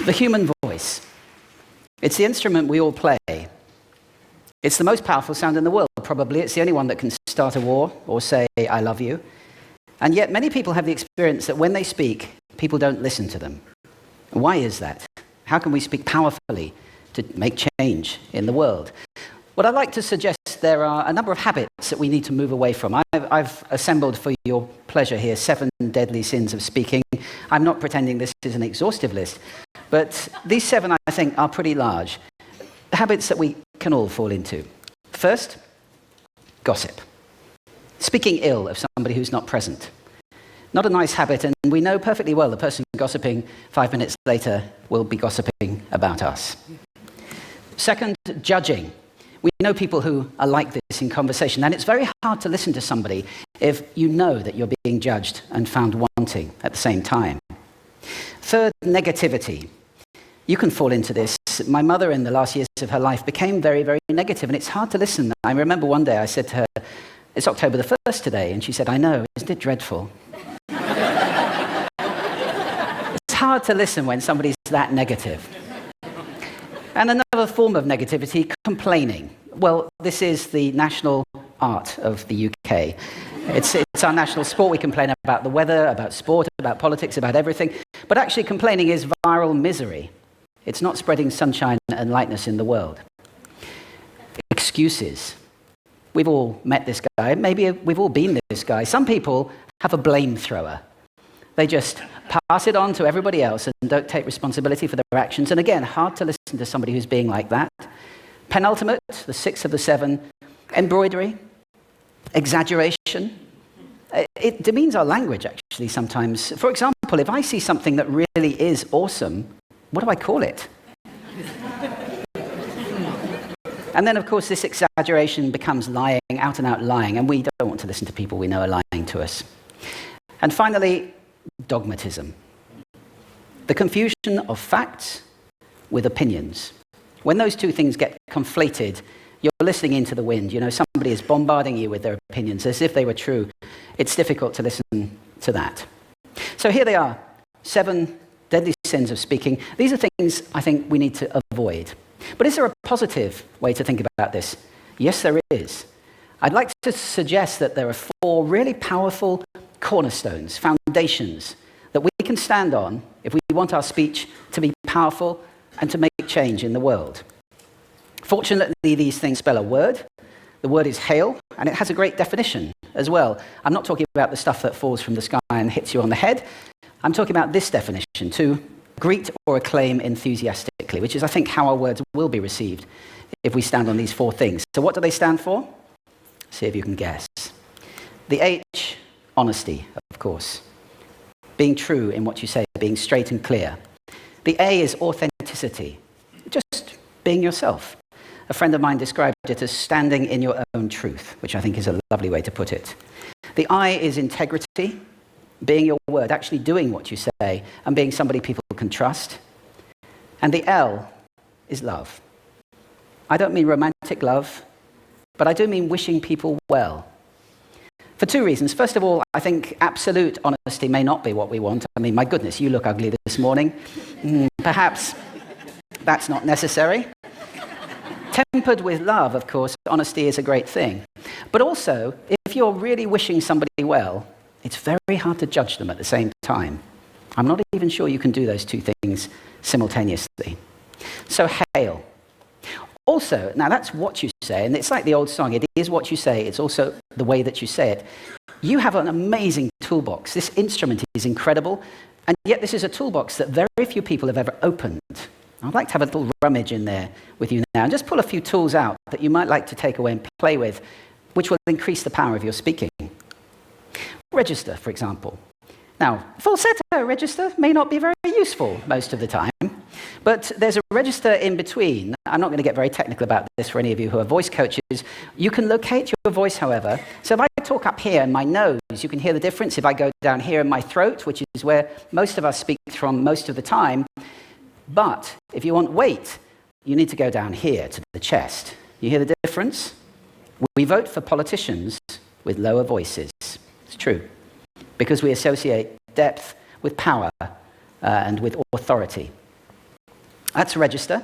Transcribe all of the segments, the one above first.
The human voice. It's the instrument we all play. It's the most powerful sound in the world, probably. It's the only one that can start a war or say, I love you. And yet many people have the experience that when they speak, people don't listen to them. Why is that? How can we speak powerfully to make change in the world? What I'd like to suggest, there are a number of habits that we need to move away from. I've assembled for your pleasure here 7 deadly sins of speaking. I'm not pretending this is an exhaustive list, but these 7, I think, are pretty large. Habits that we can all fall into. First, gossip. Speaking ill of somebody who's not present. Not a nice habit, and we know perfectly well the person gossiping 5 minutes later will be gossiping about us. Second, judging. We know people who are like this in conversation, and it's very hard to listen to somebody if you know that you're being judged and found wanting at the same time. Third, negativity. You can fall into this. My mother, in the last years of her life, became very, very negative, and it's hard to listen. I remember one day I said to her, it's October the 1st today, and she said, I know, isn't it dreadful? It's hard to listen when somebody's that negative. And another form of negativity, complaining. Well, this is the national art of the UK. It's our national sport. We complain about the weather, about sport, about politics, about everything. But actually, complaining is viral misery. It's not spreading sunshine and lightness in the world. Excuses. We've all met this guy. Maybe we've all been this guy. Some people have a blame thrower. They just pass it on to everybody else and don't take responsibility for their actions. And again, hard to listen to somebody who's being like that. Penultimate, the 6th of the 7, embroidery, exaggeration. It demeans our language, actually, sometimes. For example, if I see something that really is awesome, what do I call it? And then, of course, this exaggeration becomes lying, out and out lying, and we don't want to listen to people we know are lying to us. And finally, dogmatism. The confusion of facts with opinions. When those two things get conflated, you're listening into the wind. You know, somebody is bombarding you with their opinions as if they were true. It's difficult to listen to that. So here they are, 7 deadly sins of speaking. These are things I think we need to avoid. But is there a positive way to think about this? Yes, there is. I'd like to suggest that there are 4 really powerful cornerstones, foundations, that we can stand on if we want our speech to be powerful and to make change in the world. Fortunately, these things spell a word. The word is hail, and it has a great definition as well. I'm not talking about the stuff that falls from the sky and hits you on the head. I'm talking about this definition, to greet or acclaim enthusiastically, which is, I think, how our words will be received if we stand on these 4 things. So what do they stand for? See if you can guess. The H, honesty, of course. Being true in what you say, being straight and clear. The A is authenticity, just being yourself. A friend of mine described it as standing in your own truth, which I think is a lovely way to put it. The I is integrity, being your word, actually doing what you say, and being somebody people can trust. And the L is love. I don't mean romantic love, but I do mean wishing people well. For 2 reasons. First of all, I think absolute honesty may not be what we want. I mean, my goodness, you look ugly this morning. Perhaps that's not necessary. Tempered with love, of course, honesty is a great thing. But also, if you're really wishing somebody well, it's very hard to judge them at the same time. I'm not even sure you can do those 2 things simultaneously. So hail. Also, now that's what you say, and it's like the old song, it is what you say, it's also the way that you say it. You have an amazing toolbox. This instrument is incredible, and yet this is a toolbox that very few people have ever opened. I'd like to have a little rummage in there with you now, and just pull a few tools out that you might like to take away and play with, which will increase the power of your speaking. Register, for example. Now, falsetto register may not be very useful most of the time, but there's a register in between. I'm not going to get very technical about this for any of you who are voice coaches. You can locate your voice, however. So if I talk up here in my nose, you can hear the difference. If I go down here in my throat, which is where most of us speak from most of the time. But if you want weight, you need to go down here to the chest. You hear the difference? We vote for politicians with lower voices. It's true. Because we associate depth with power and with authority. That's register.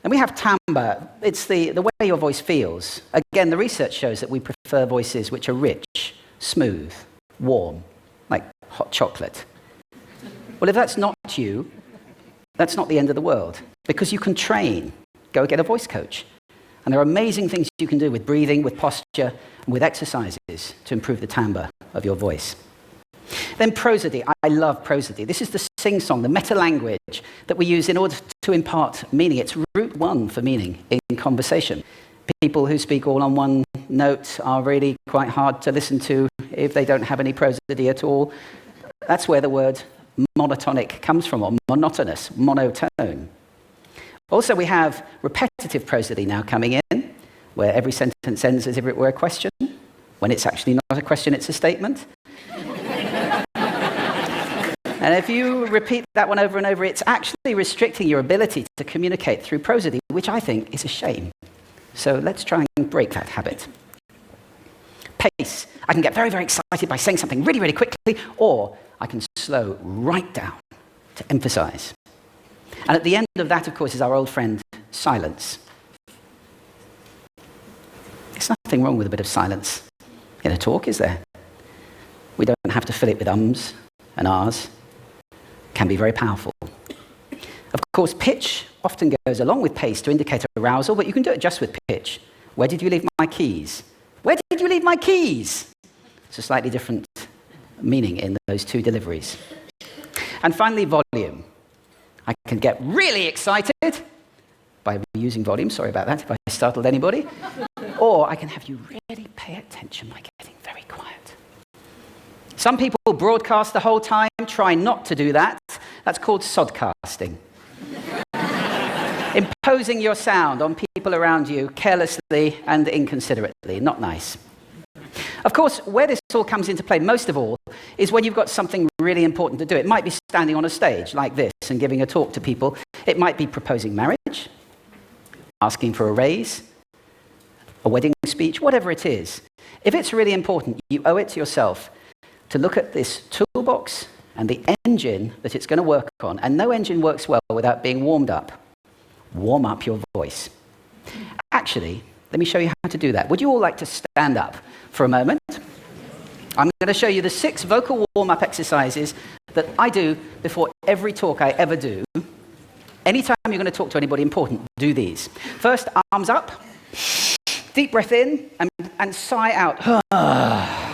And we have timbre. It's the way your voice feels. Again, the research shows that we prefer voices which are rich, smooth, warm, like hot chocolate. Well, if that's not you, that's not the end of the world, because you can train. Go get a voice coach. And there are amazing things you can do with breathing, with posture, and with exercises to improve the timbre of your voice. Then prosody. I love prosody. This is the sing-song, the meta-language that we use in order to impart meaning. It's route one for meaning in conversation. People who speak all on one note are really quite hard to listen to if they don't have any prosody at all. That's where the word monotonic comes from, or monotonous, monotone. Also, we have repetitive prosody now coming in, where every sentence ends as if it were a question, when it's actually not a question, it's a statement. And if you repeat that one over and over, it's actually restricting your ability to communicate through prosody, which I think is a shame. So let's try and break that habit. Pace. I can get very, very excited by saying something really, really quickly, or I can slow right down to emphasize. And at the end of that, of course, is our old friend, silence. There's nothing wrong with a bit of silence in a talk, is there? We don't have to fill it with ums and ahs. It can be very powerful. Of course, pitch often goes along with pace to indicate arousal, but you can do it just with pitch. Where did you leave my keys? Where did you leave my keys? It's a slightly different meaning in those two deliveries. And finally, volume. I can get really excited by using volume. Sorry about that if I startled anybody. Or I can have you really pay attention by getting very quiet. Some people broadcast the whole time. Try not to do that. That's called sodcasting. Imposing your sound on people around you carelessly and inconsiderately. Not nice. Of course, where this all comes into play most of all is when you've got something really important to do. It might be standing on a stage like this and giving a talk to people. It might be proposing marriage, asking for a raise, a wedding speech, whatever it is. If it's really important, you owe it to yourself to look at this toolbox and the engine that it's going to work on. And no engine works well without being warmed up. Warm up your voice. Actually, let me show you how to do that. Would you all like to stand up for a moment? I'm going to show you the 6 vocal warm-up exercises that I do before every talk I ever do. Anytime you're going to talk to anybody important, do these. First, arms up. Deep breath in and sigh out.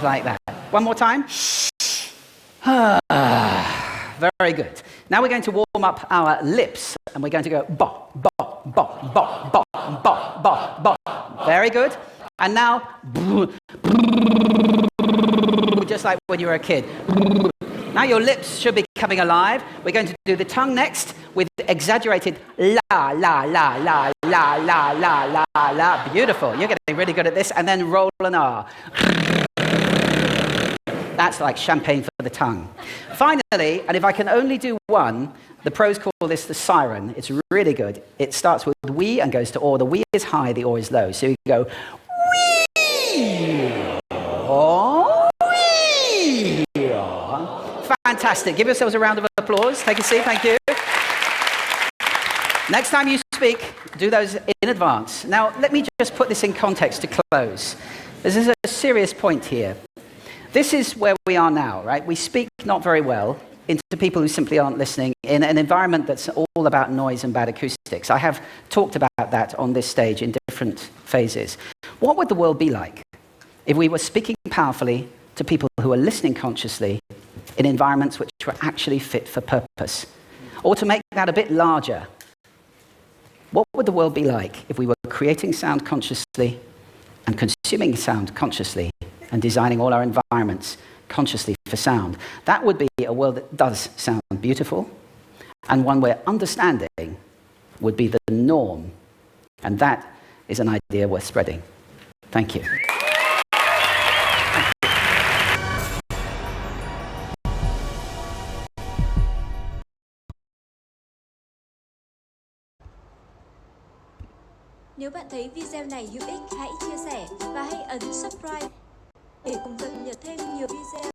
Like that. One more time. Very good. Now we're going to warm up our lips, and we're going to go bo, bo, bo, bo, bo, bo, bo, bo. Very good. And now, just like when you were a kid. Now your lips should be coming alive. We're going to do the tongue next with exaggerated la, la, la, la, la, la, la, la, la. Beautiful. You're getting really good at this. And then roll an R. That's like champagne for the tongue. Finally, and if I can only do one, the pros call this the siren. It's really good. It starts with we and goes to or. The we is high, the or is low. So you go wee, or, wee. Fantastic. Give yourselves a round of applause. Take a seat. Thank you. Next time you speak, do those in advance. Now, let me just put this in context to close. This is a serious point here. This is where we are now, right? We speak not very well into people who simply aren't listening in an environment that's all about noise and bad acoustics. I have talked about that on this stage in different phases. What would the world be like if we were speaking powerfully to people who are listening consciously in environments which were actually fit for purpose? Or to make that a bit larger, what would the world be like if we were creating sound consciously and consuming sound consciously and designing all our environments consciously for sound? That would be a world that does sound beautiful, and one where understanding would be the norm. And that is an idea worth spreading. Thank you. Nếu bạn thấy video này hữu ích, hãy chia sẻ và hãy ấn subscribe để cùng cập nhật thêm nhiều video